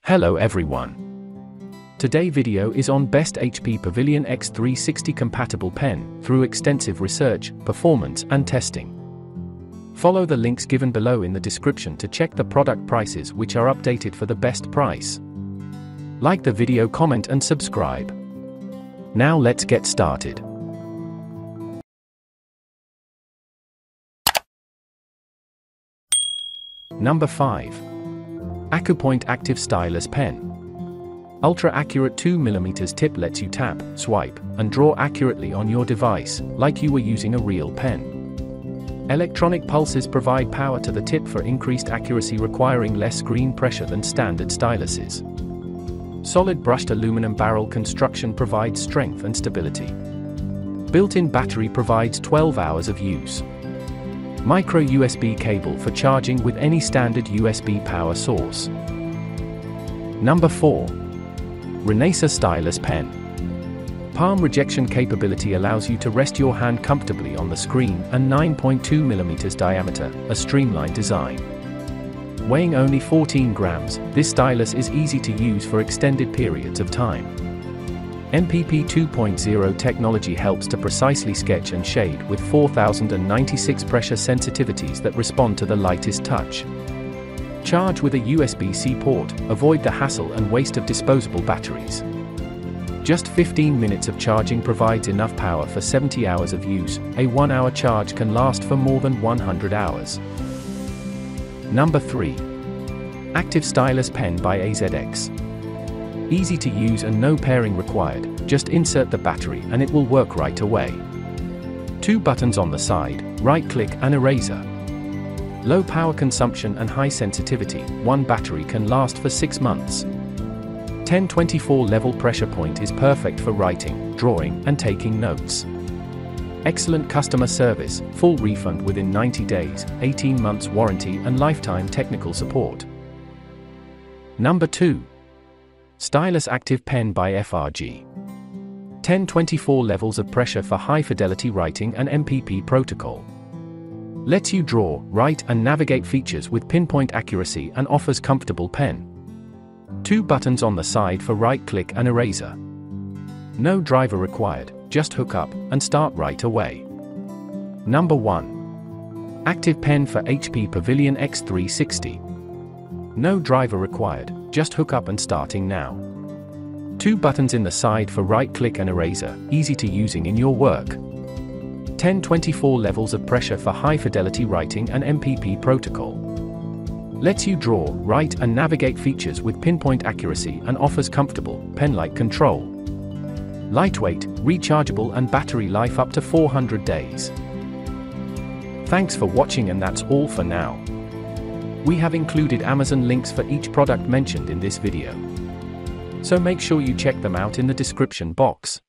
Hello everyone. Today video is on best HP Pavilion X360 compatible pen through extensive research, performance and testing. Follow the links given below in the description to check the product prices which are updated for the best price. Like the video, comment and subscribe. Now let's get started. Number 5. AccuPoint Active Stylus Pen. Ultra-accurate 2mm tip lets you tap, swipe, and draw accurately on your device, like you were using a real pen. Electronic pulses provide power to the tip for increased accuracy, requiring less screen pressure than standard styluses. Solid brushed aluminum barrel construction provides strength and stability. Built-in battery provides 12 hours of use. Micro USB cable for charging with any standard USB power source. Number 4. RENAISSER Stylus Pen. Palm rejection capability allows you to rest your hand comfortably on the screen, and 9.2mm diameter, a streamlined design. Weighing only 14 grams, this stylus is easy to use for extended periods of time. MPP 2.0 technology helps to precisely sketch and shade with 4096 pressure sensitivities that respond to the lightest touch. Charge with a USB-C port, avoid the hassle and waste of disposable batteries. Just 15 minutes of charging provides enough power for 70 hours of use. A 1-hour charge can last for more than 100 hours. Number 3. Active Stylus Pen by AZX. Easy to use and no pairing required, just insert the battery and it will work right away. 2 buttons on the side, right-click and eraser. Low power consumption and high sensitivity, 1 battery can last for 6 months. 1024 level pressure point is perfect for writing, drawing and taking notes. Excellent customer service, full refund within 90 days, 18 months warranty and lifetime technical support. Number 2. Stylus Active Pen by FRG. 1024 levels of pressure for high-fidelity writing and MPP protocol. Lets you draw, write and navigate features with pinpoint accuracy and offers comfortable pen. 2 buttons on the side for right-click and eraser. No driver required, just hook up and start right away. Number 1. Active Pen for HP Pavilion X360. No driver required, just hook up and starting now. 2 buttons in the side for right-click and eraser, easy to using in your work. 1024 levels of pressure for high-fidelity writing and MPP protocol. Lets you draw, write and navigate features with pinpoint accuracy and offers comfortable, pen-like control. Lightweight, rechargeable and battery life up to 400 days. Thanks for watching, and that's all for now. We have included Amazon links for each product mentioned in this video, so make sure you check them out in the description box.